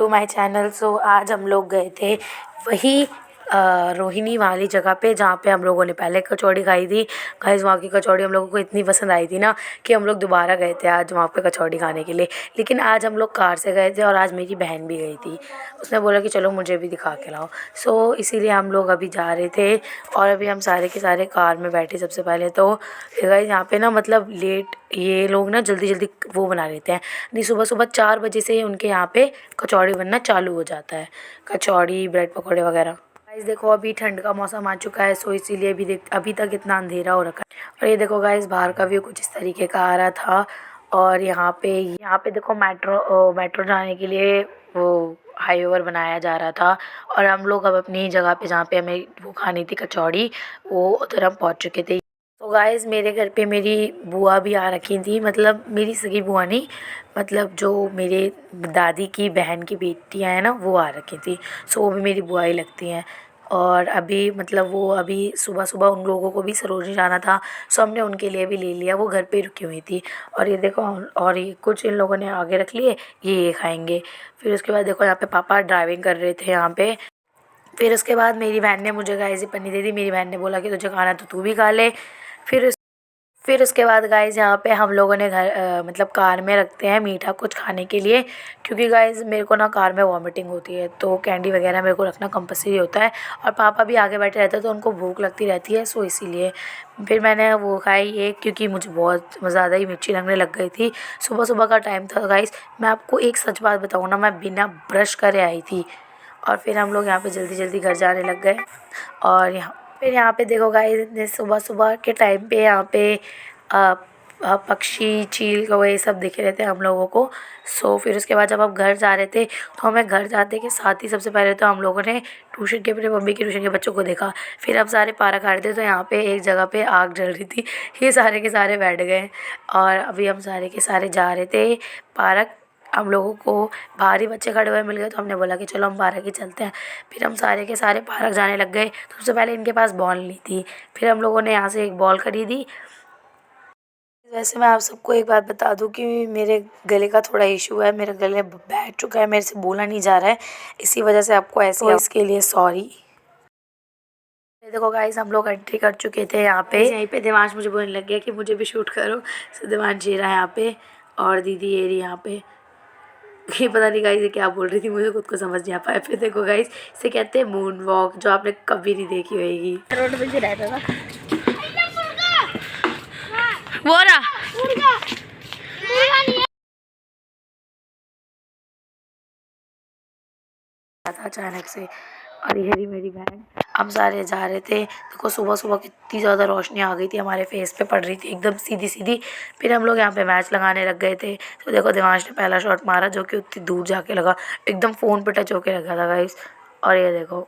To my channel. सो आज हम लोग गए थे वही रोहिणी वाली जगह पे जहाँ पे हम लोगों ने पहले कचौड़ी खाई थी। गाइस वहाँ की कचौड़ी हम लोगों को इतनी पसंद आई थी ना कि हम लोग दोबारा गए थे आज वहाँ पे कचौड़ी खाने के लिए। लेकिन आज हम लोग कार से गए थे और आज मेरी बहन भी गई थी। उसने बोला कि चलो मुझे भी दिखा के लाओ। सो इसीलिए हम लोग अभी जा रहे थे और अभी हम सारे के सारे कार में बैठे। सबसे पहले तो गाइस यहाँ पे ना मतलब लेट ये लोग ना जल्दी जल्दी वो बना लेते हैं। नहीं, सुबह सुबह 4 बजे से ही उनके यहाँ पे कचौड़ी बनना चालू हो जाता है। कचौड़ी, ब्रेड पकौड़े वगैरह। गाइस देखो अभी ठंड का मौसम आ चुका है, सो इसीलिए अभी तक इतना अंधेरा हो रखा है। और ये देखो गाइस बाहर का व्यू कुछ इस तरीके का आ रहा था। और यहाँ पे देखो मेट्रो जाने के लिए वो हाईओवर बनाया जा रहा था। और हम लोग अब अपनी जगह पे जहाँ पे हमें वो खानी थी कचौड़ी, वो उधर हम पहुँच चुके थे। तो गाइस मेरे घर पे मेरी बुआ भी आ रखी थी, मतलब मेरी सगी बुआ नहीं, मतलब जो मेरे दादी की बहन की बेटियां हैं ना वो आ रखी थी। सो वो भी मेरी बुआ ही लगती हैं। और अभी मतलब वो अभी सुबह सुबह उन लोगों को भी सरोजनी जाना था, सो हमने उनके लिए भी ले लिया। वो घर पे रुकी हुई थी। और ये देखो, और ये कुछ इन लोगों ने आगे रख लिए, ये खाएंगे। फिर उसके बाद देखो यहाँ पे पापा ड्राइविंग कर रहे थे यहाँ पे। फिर उसके बाद मेरी बहन ने मुझे गाइस ये पन्नी दे दी। मेरी बहन ने बोला कि तुझे खाना तो तू भी खा ले। फिर उस फिर उसके बाद गाइस यहाँ पे हम लोगों ने मतलब कार में रखते हैं मीठा कुछ खाने के लिए, क्योंकि गाइस मेरे को ना कार में वॉमिटिंग होती है तो कैंडी वगैरह मेरे को रखना कंपलसरी होता है। और पापा भी आगे बैठे रहते हैं तो उनको भूख लगती रहती है, सो इसीलिए फिर मैंने वो खाई एक, क्योंकि मुझे बहुत ज़्यादा ही मिर्ची लगने लग गई थी। सुबह सुबह का टाइम था गाइस। मैं आपको एक सच बात बताऊँ ना, मैं बिना ब्रश करे आई थी। और फिर हम लोग यहाँ पे जल्दी जल्दी घर जाने लग गए। और यहाँ पे देखो गाइस सुबह सुबह के टाइम पे यहाँ पे अ, पक्षी, चील, कौवे ये सब दिखे रहते हैं हम लोगों को। सो फिर उसके बाद जब हम घर जा रहे थे तो हमें घर जाते के साथ ही सबसे पहले तो हम लोगों ने ट्यूशन के, अपने मम्मी के ट्यूशन के बच्चों को देखा। फिर हम सारे पार्क आ रहे थे तो यहाँ पे एक जगह पे आग जल रही थी। ये सारे के सारे बैठ गए और अभी हम सारे के सारे जा रहे थे पार्क। हम लोगों को बाहर ही बच्चे खड़े हुए मिल गए तो हमने बोला कि चलो हम पार्क ही चलते हैं। फिर हम सारे के सारे पार्क जाने लग गए। तो सबसे पहले इनके पास बॉल नहीं थी, फिर हम लोगों ने यहाँ से एक बॉल खरीदी। वैसे मैं आप सबको एक बात बता दूं कि मेरे गले का थोड़ा इशू है, मेरा गले बैठ चुका है, मेरे से बोला नहीं जा रहा है, इसी वजह से आपको ऐसे तो इसके लिए सॉरी। ये देखो गाइस हम लोग एंट्री कर चुके थे यहाँ पे। यहीं पे देवांश मुझे बोलने लग गया कि मुझे भी शूट करो। सो देवांश जी रहा है यहाँ पे और दीदी ये रही यहाँ पे। ये पता नहीं गाइस ये क्या बोल रही थी, मुझे खुद को समझ नहीं आ पाया। फिर देखो गाइस इसे कहते हैं मून वॉक, जो आपने कभी नहीं देखी होगी। रोड पे जो रहता था वो रहा था अचानक से। और ये रही मेरी बहन। हम सारे जा रहे थे। देखो सुबह सुबह कितनी ज़्यादा रोशनी आ गई थी, हमारे फेस पे पड़ रही थी एकदम सीधी सीधी। फिर हम लोग यहाँ पे मैच लगाने लग गए थे। तो देखो देवांश ने पहला शॉट मारा जो कि उतनी दूर जाके लगा, एकदम फ़ोन पे टच होके लगा था गाइस। और ये देखो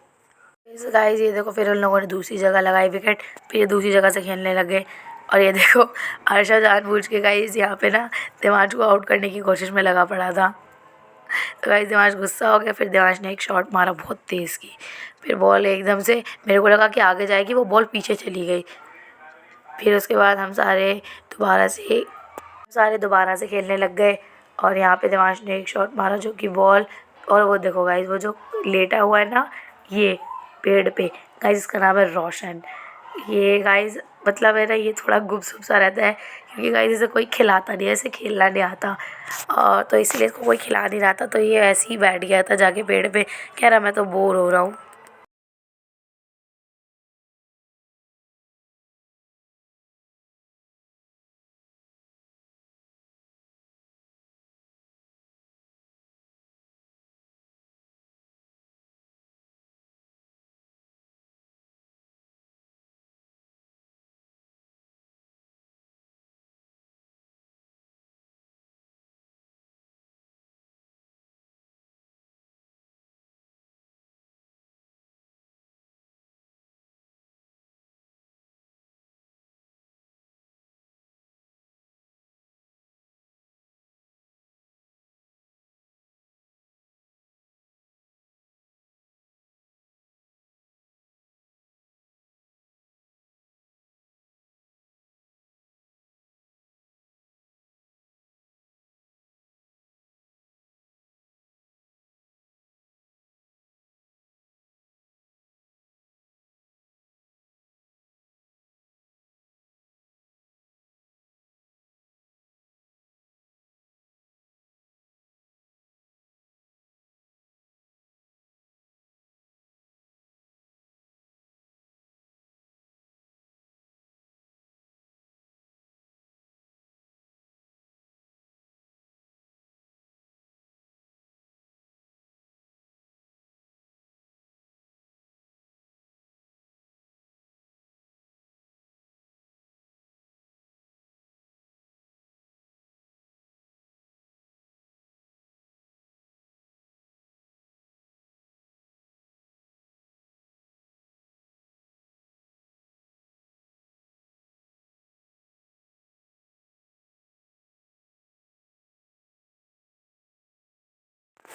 गाइस, ये देखो फिर उन लोगों ने दूसरी जगह लगाई विकेट, फिर दूसरी जगह से खेलने लगे। और ये देखो हर्षा जानबूझ के गाइस यहाँ पे ना देवांश को आउट करने की कोशिश में लगा पड़ा था। तो गाइस देवांश गुस्सा हो गया। फिर देवांश ने एक शॉट मारा बहुत तेज़ की, फिर बॉल एकदम से मेरे को लगा कि आगे जाएगी, वो बॉल पीछे चली गई। फिर उसके बाद हम सारे दोबारा से खेलने लग गए। और यहाँ पे देवांश ने एक शॉट मारा जो कि बॉल, और वो देखो गाइस वो जो लेटा हुआ है ना ये पेड़ पे, गाइस इसका नाम है रोशन। ये गाइस मतलब है ना ये थोड़ा गुपसुप सा रहता है, क्योंकि गाइस इसे कोई खिलाता नहीं है, इसे खेलना नहीं आता। और तो इसलिए इसको कोई खिला नहीं रहा था, तो ये ऐसे ही बैठ गया था जाके पेड़ पे, कह रहा मैं तो बोर हो रहा हूँ।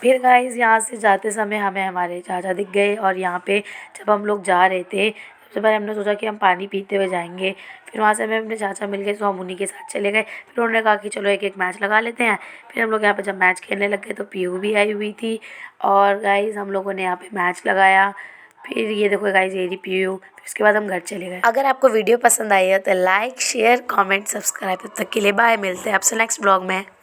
फिर गाइस यहाँ से जाते समय हमें हमारे चाचा दिख गए और यहाँ पे जब हम लोग जा रहे थे सबसे पहले हमने सोचा कि हम पानी पीते हुए जाएंगे। फिर वहाँ से हमें अपने चाचा मिल गए तो हम उन्हीं के साथ चले गए। फिर उन्होंने कहा कि चलो एक एक मैच लगा लेते हैं। फिर हम लोग यहाँ पे जब मैच खेलने लग गए तो पीहू भी आई हुई थी और गाइस हम लोगों ने यहाँ पे मैच लगाया। फिर ये देखो गाइस ये रही पीहू। फिर उसके बाद हम घर चले गए। अगर आपको वीडियो पसंद आई है तो लाइक शेयर कमेंट सब्सक्राइब। तब तक के लिए बाय, मिलते हैं आपसे नेक्स्ट ब्लॉग में।